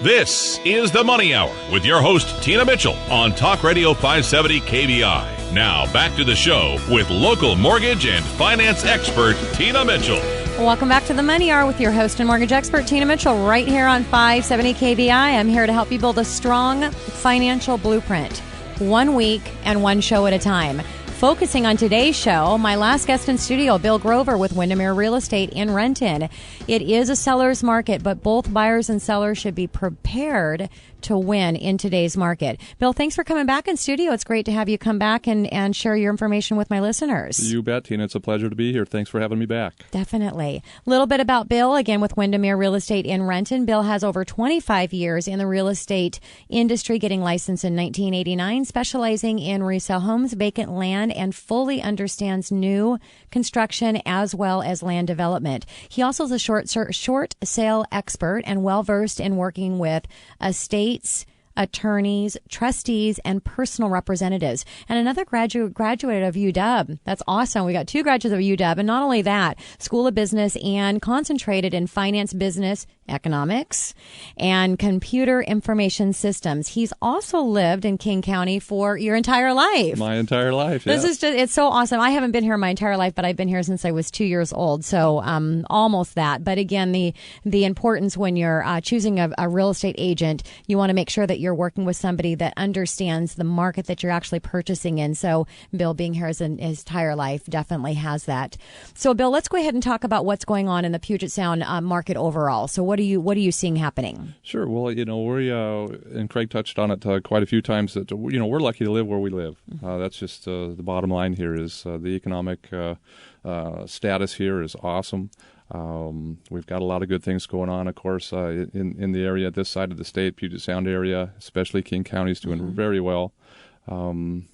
This is the Money Hour with your host, Tina Mitchell, on Talk Radio 570 KBI. Now, back to the show with local mortgage and finance expert, Tina Mitchell. Welcome back to the Money Hour with your host and mortgage expert, Tina Mitchell, right here on 570 KBI. I'm here to help you build a strong financial blueprint, 1 week and one show at a time. Focusing on today's show, my last guest in studio, Bill Grover with Windermere Real Estate in Renton. It is a seller's market, but both buyers and sellers should be prepared to win in today's market. Bill, thanks for coming back in studio. It's great to have you come back and share your information with my listeners. You bet, Tina. It's a pleasure to be here. Thanks for having me back. Definitely. A little bit about Bill, again, with Windermere Real Estate in Renton. Bill has over 25 years in the real estate industry, getting licensed in 1989, specializing in resale homes, vacant land, and fully understands new construction as well as land development. He also is a short sale expert and well-versed in working with estates, attorneys, trustees, and personal representatives. And another graduate of UW. That's awesome. We got 2 graduates of UW. And not only that, School of Business and concentrated in finance, business, economics, and computer information systems. He's also lived in King County for your entire life. My entire life, yeah. This is just, it's so awesome. I haven't been here my entire life, but I've been here since I was 2 years old. So almost that. But again, the importance when you're choosing a real estate agent, you want to make sure that you're working with somebody that understands the market that you're actually purchasing in. So Bill, being here his entire life, definitely has that. So Bill, let's go ahead and talk about what's going on in the Puget Sound market overall. So what are you seeing happening? Sure. Well, we and Craig touched on it quite a few times that we're lucky to live where we live. That's just the bottom line here is the economic status here is awesome. We've got a lot of good things going on, of course, in the area, this side of the state, Puget Sound area, especially King County is doing very well. One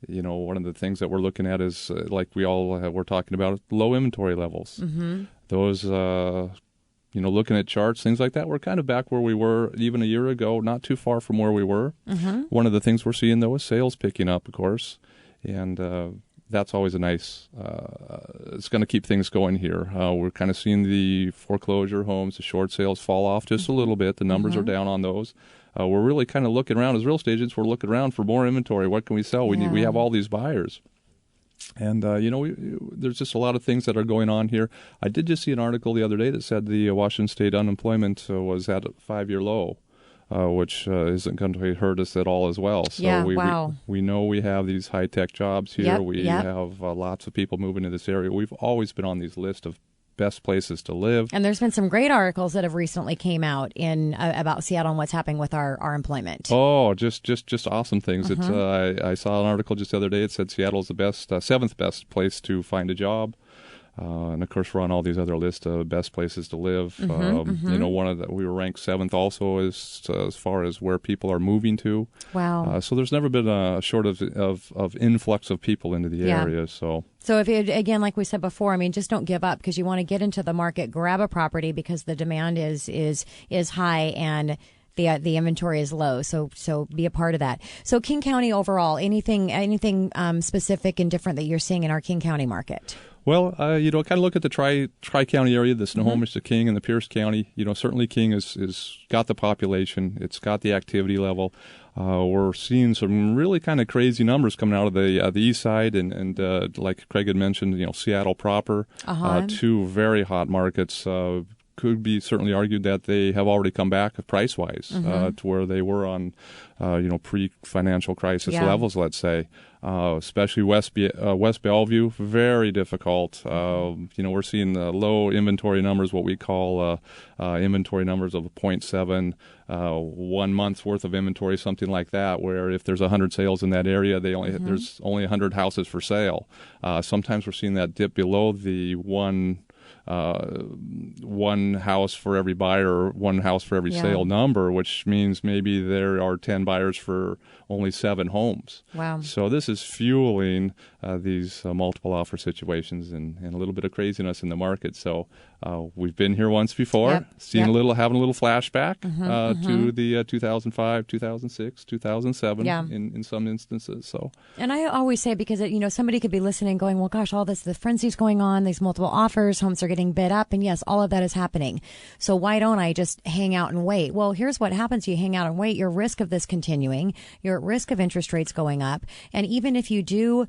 of the things that we're looking at is, like we all were talking about, low inventory levels. Those, looking at charts, things like that, we're kind of back where we were even a year ago, not too far from where we were. One of the things we're seeing, though, is sales picking up, of course, and that's always a nice, it's going to keep things going here. We're kind of seeing the foreclosure homes, the short sales fall off just a little bit. The numbers are down on those. We're really kind of looking around as real estate agents. We're looking around for more inventory. What can we sell? We have all these buyers. And, there's just a lot of things that are going on here. I did just see an article the other day that said the Washington State unemployment was at a 5-year low. Which isn't going to hurt us at all as well. So we know we have these high-tech jobs here. We have lots of people moving to this area. We've always been on these lists of best places to live. And there's been some great articles that have recently came out in about Seattle and what's happening with our employment. Oh, just awesome things. It's I saw an article just the other day. It said Seattle's the best, 7th best place to find a job. And of course, we're on all these other lists of best places to live. We were ranked 7th also as far as where people are moving to. Wow! So there's never been a shortage of influx of people into the area. So if again, like we said before, just don't give up because you want to get into the market, grab a property because the demand is high and the inventory is low, so be a part of that. So King County overall, anything specific and different that you're seeing in our King County market? Well, kind of look at the Tri-County area, the Snohomish, the King, and the Pierce County. Certainly King is got the population. It's got the activity level. We're seeing some really kind of crazy numbers coming out of the east side, and like Craig had mentioned, Seattle proper, 2 very hot markets. Could be certainly argued that they have already come back price-wise to where they were on, pre-financial crisis levels, let's say. Especially West Bellevue, very difficult. We're seeing the low inventory numbers, what we call inventory numbers of 0.7, 1 month's worth of inventory, something like that, where if there's 100 sales in that area, there's only 100 houses for sale. Sometimes we're seeing that dip below the 1 one house for every buyer, one house for every sale number, which means maybe there are 10 buyers for only 7 homes. Wow. So this is fueling these multiple offer situations and a little bit of craziness in the market. So we've been here once before, having a little flashback to the 2005, 2006, 2007 in some instances. So, and I always say, because somebody could be listening going, well, gosh, all this, the frenzy's going on, these multiple offers, homes are getting bid up, and yes, all of that is happening. So why don't I just hang out and wait? Well, here's what happens. You hang out and wait, you're at risk of this continuing. You're at risk of interest rates going up. And even if you do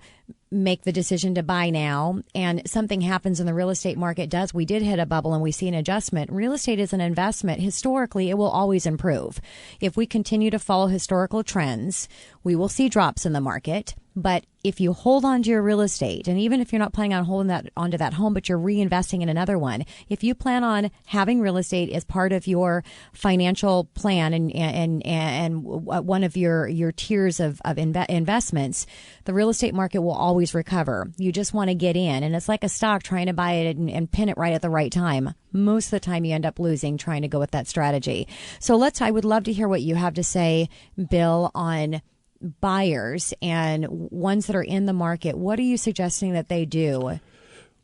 make the decision to buy now and something happens in the real estate market, we did hit a bubble and we see an adjustment. Real estate is an investment. Historically, it will always improve. If we continue to follow historical trends, we will see drops in the market. But if you hold on to your real estate, and even if you're not planning on holding that onto that home, but you're reinvesting in another one, if you plan on having real estate as part of your financial plan and one of your tiers of investments, the real estate market will always recover. You just want to get in, and it's like a stock, trying to buy it and pin it right at the right time. Most of the time, you end up losing trying to go with that strategy. So I would love to hear what you have to say, Bill, on buyers and ones that are in the market. What are you suggesting that they do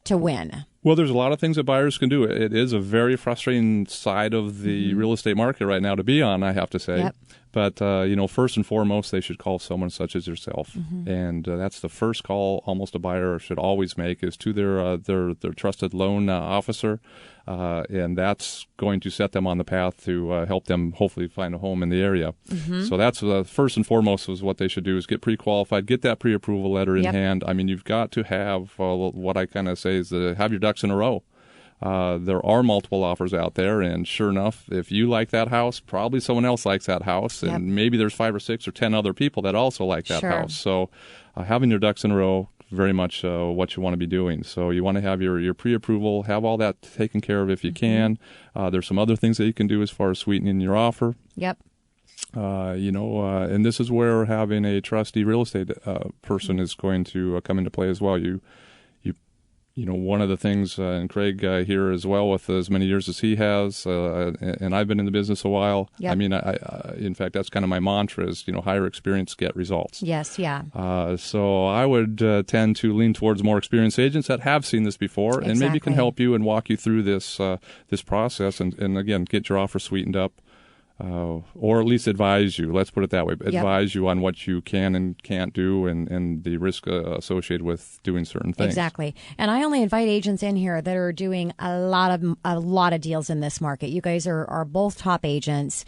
to win? Well, there's a lot of things that buyers can do. It is a very frustrating side of the real estate market right now to be on, I have to say. Yep. But, first and foremost, they should call someone such as yourself. And that's the first call almost a buyer should always make, is to their trusted loan officer. And that's going to set them on the path to help them hopefully find a home in the area. So that's first and foremost is what they should do, is get pre-qualified, get that pre-approval letter in hand. I mean, you've got to have what I kind of say is have your ducks in a row. There are multiple offers out there, and sure enough, if you like that house, probably someone else likes that house, and maybe there's 5 or 6 or 10 other people that also like that house. So having your ducks in a row, very much what you want to be doing. So you want to have your pre-approval, have all that taken care of if you can. There's some other things that you can do as far as sweetening your offer. Yep. And this is where having a trustee real estate person is going to come into play as well. One of the things, and Craig here as well, with as many years as he has, and I've been in the business a while. Yep. I mean, in fact, that's kind of my mantra is, hire experience, get results. Yes, yeah. So I would tend to lean towards more experienced agents that have seen this before and maybe can help you and walk you through this process and again, get your offer sweetened up. Or at least advise you, let's put it that way, advise you on what you can and can't do and the risk associated with doing certain things. Exactly. And I only invite agents in here that are doing a lot of deals in this market. You guys are both top agents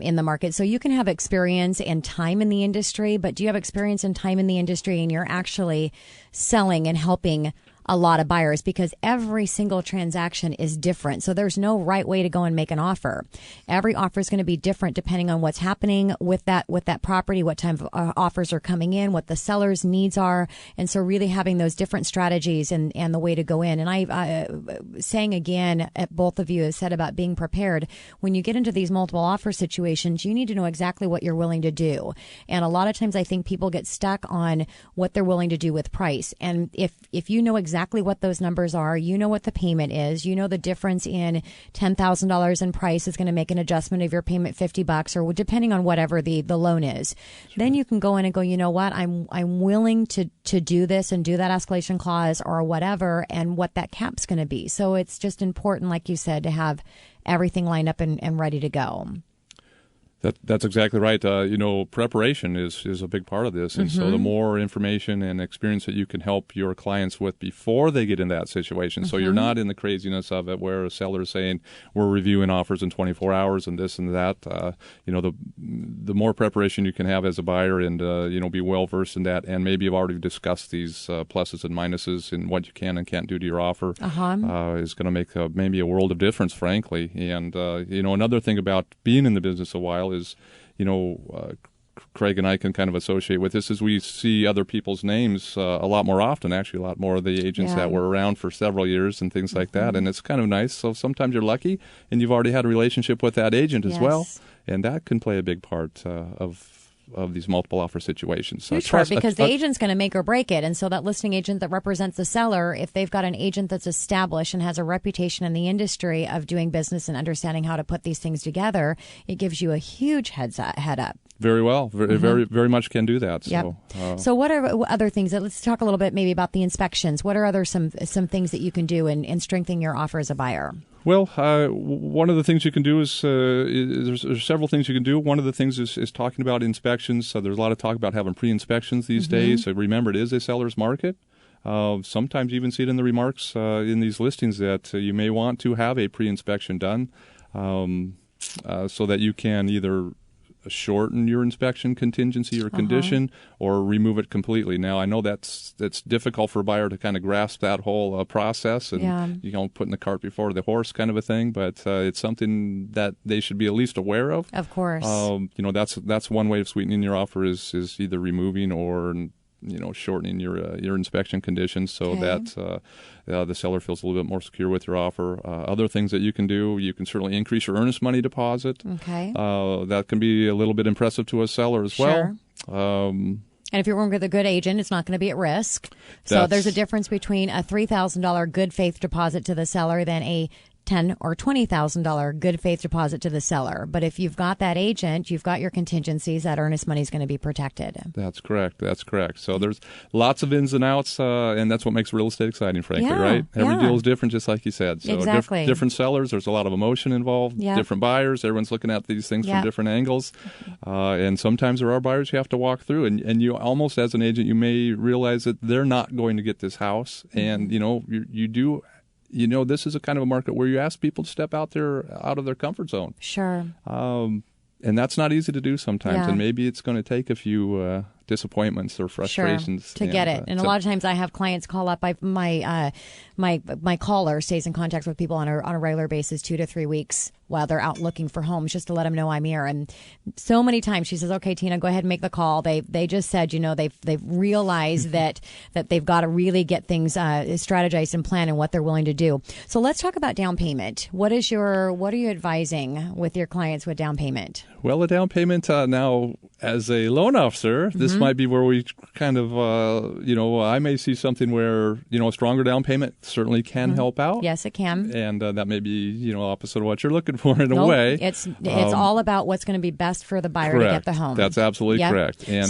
in the market. So you can have experience and time in the industry, but do you have experience and time in the industry and you're actually selling and helping a lot of buyers, because every single transaction is different. So there's no right way to go and make an offer. Every offer is going to be different depending on what's happening with that property, what type of offers are coming in, what the seller's needs are. And so really having those different strategies and the way to go in. And I saying again, both of you have said about being prepared. When you get into these multiple offer situations, you need to know exactly what you're willing to do. And a lot of times I think people get stuck on what they're willing to do with price. And if you know exactly what those numbers are, you know what the payment is, you know the difference in $10,000 in price is going to make an adjustment of your payment $50 or depending on whatever the loan is. Sure. Then you can go in and go, you know what, I'm willing to do this and do that escalation clause or whatever, and what that cap's going to be. So it's just important, like you said, to have everything lined up and ready to go. That's exactly right. Preparation is a big part of this. And so the more information and experience that you can help your clients with before they get in that situation. So you're not in the craziness of it where a seller is saying, we're reviewing offers in 24 hours and this and that. The more preparation you can have as a buyer and, be well-versed in that. And maybe you've already discussed these pluses and minuses and what you can and can't do to your offer is going to make maybe a world of difference, frankly. And, another thing about being in the business a while is, Craig and I can kind of associate with this, is we see other people's names a lot more often, actually a lot more of the agents that were around for several years and things like that. And it's kind of nice. So sometimes you're lucky and you've already had a relationship with that agent as well. And that can play a big part of these multiple offer situations. Huge part, because the agent's going to make or break it. And so that listing agent that represents the seller, if they've got an agent that's established and has a reputation in the industry of doing business and understanding how to put these things together, it gives you a huge head up. Very well. Very much can do that. Yep. So what are other things? Let's talk a little bit maybe about the inspections. What are some things that you can do in strengthening your offer as a buyer? Well, one of the things you can do is there's several things you can do. One of the things is talking about inspections. So there's a lot of talk about having pre-inspections these days. So remember, it is a seller's market. Sometimes you even see it in the remarks in these listings that you may want to have a pre-inspection done so that you can either shorten your inspection contingency or condition or remove it completely. Now, I know that's difficult for a buyer to kind of grasp that whole process and putting the cart before the horse kind of a thing, but it's something that they should be at least aware of. Of course. That's one way of sweetening your offer is either removing or shortening your inspection conditions so that the seller feels a little bit more secure with your offer. Other things that you can do, you can certainly increase your earnest money deposit. Okay. That can be a little bit impressive to a seller as well. And if you're working with a good agent, it's not going to be at risk. So there's a difference between a $3,000 good faith deposit to the seller than a $10,000 or $20,000 good faith deposit to the seller. But if you've got that agent, you've got your contingencies, that earnest money is going to be protected. That's correct. So there's lots of ins and outs, and that's what makes real estate exciting, frankly, right? Every deal is different, just like you said. So exactly. Different sellers, there's a lot of emotion involved, different buyers, everyone's looking at these things from different angles. And sometimes there are buyers you have to walk through, and you almost, as an agent, you may realize that they're not going to get this house, and you do. This is a kind of a market where you ask people to step out of their comfort zone. Sure. And that's not easy to do sometimes. And maybe it's going to take a few disappointments or frustrations to get it. And a lot of times I have clients call up. My caller stays in contact with people on a regular basis, 2 to 3 weeks while they're out looking for homes, just to let them know I'm here. And so many times she says, "Okay, Tina, go ahead and make the call." They just said, they've realized that they've got to really get things strategized and planned and what they're willing to do. So let's talk about down payment. What are you advising with your clients with down payment? Well, a down payment now, as a loan officer, this might be where we kind of, I may see something where, a stronger down payment certainly can help out. Yes, it can. And that may be, opposite of what you're looking for in a way. It's all about what's going to be best for the buyer to get the home. That's absolutely correct. And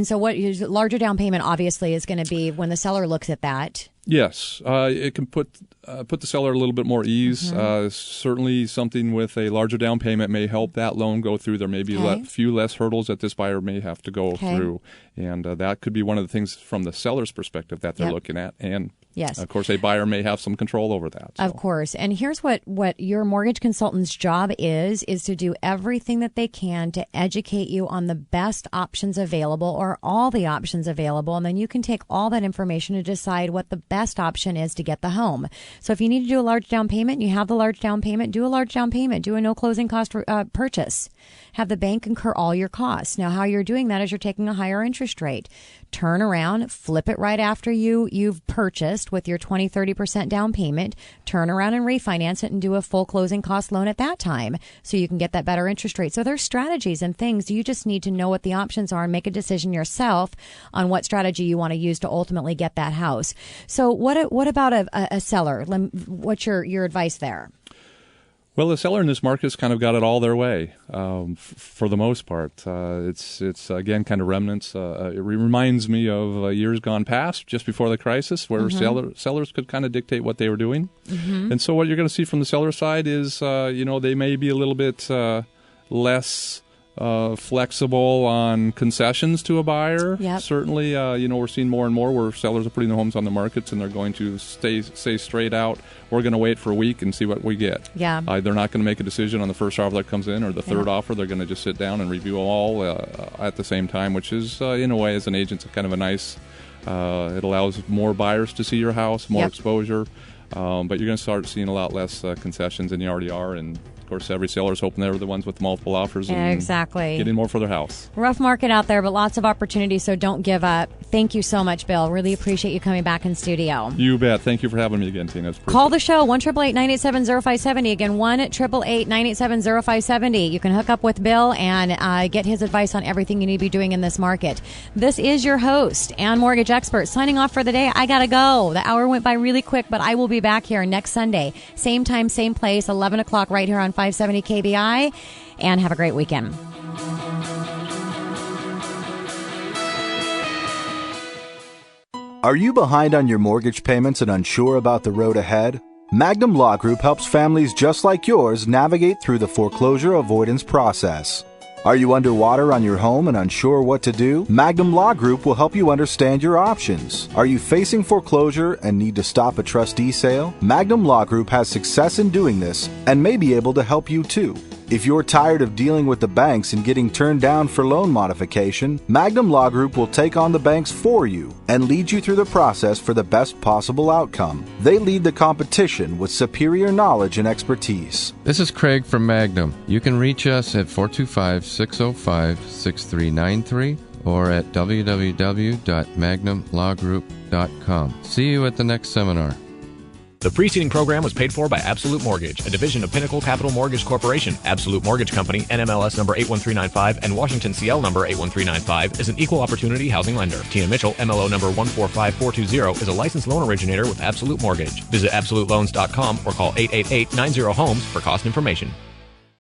so what larger down payment obviously is going to be when the seller looks at that. Yes, it can put the seller a little bit more ease. Certainly something with a larger down payment may help that loan go through. There may be a few less hurdles that this buyer may have to go through. And that could be one of the things from the seller's perspective that they're looking at. And yes, of course, a buyer may have some control over that. So. Of course. And here's what your mortgage consultant's job is to do everything that they can to educate you on the best options available or all the options available. And then you can take all that information to decide what the best option is to get the home. So if you need to do a large down payment, you have the large down payment, do a large down payment, do a no closing cost purchase. Have the bank incur all your costs. Now, how you're doing that is you're taking a higher interest rate. Turn around, flip it right after you've purchased with your 20-30% down payment. Turn around and refinance it and do a full closing cost loan at that time so you can get that better interest rate. So there's strategies and things. You just need to know what the options are and make a decision yourself on what strategy you want to use to ultimately get that house. So what about a seller? What's your advice there? Well, the seller in this market's kind of got it all their way for the most part. It's again kind of remnants. It reminds me of years gone past, just before the crisis, where sellers could kind of dictate what they were doing. And so what you're going to see from the seller side is, they may be a little bit less flexible on concessions to a buyer. Certainly, we're seeing more and more where sellers are putting their homes on the markets and they're going to say straight out, we're going to wait for a week and see what we get. They're not going to make a decision on the first offer that comes in or the third offer. They're going to just sit down and review all at the same time, which is, in a way, as an agent, kind of a nice, it allows more buyers to see your house, more exposure. But you're going to start seeing a lot less concessions than you already are, and of course, every seller's hoping they're the ones with the multiple offers and exactly getting more for their house. Rough market out there, but lots of opportunities, so don't give up. Thank you so much, Bill. Really appreciate you coming back in studio. You bet. Thank you for having me again, Tina. Call the show, 1-888-987-0570. Again, 1-888-987-0570. You can hook up with Bill and get his advice on everything you need to be doing in this market. This is your host and mortgage expert signing off for the day. I gotta go. The hour went by really quick, but I will be back here next Sunday. Same time, same place, 11 o'clock right here on 570 KBI. And have a great weekend. Are you behind on your mortgage payments and unsure about the road ahead? Magnum Law Group helps families just like yours navigate through the foreclosure avoidance process. Are you underwater on your home and unsure what to do? Magnum Law Group will help you understand your options. Are you facing foreclosure and need to stop a trustee sale? Magnum Law Group has success in doing this and may be able to help you too. If you're tired of dealing with the banks and getting turned down for loan modification, Magnum Law Group will take on the banks for you and lead you through the process for the best possible outcome. They lead the competition with superior knowledge and expertise. This is Craig from Magnum. You can reach us at 425-605-6393 or at www.magnumlawgroup.com. See you at the next seminar. The preceding program was paid for by Absolute Mortgage, a division of Pinnacle Capital Mortgage Corporation. Absolute Mortgage Company, NMLS number 81395 and Washington CL number 81395 is an equal opportunity housing lender. Tina Mitchell, MLO number 145420, is a licensed loan originator with Absolute Mortgage. Visit absoluteloans.com or call 888-90-HOMES for cost information.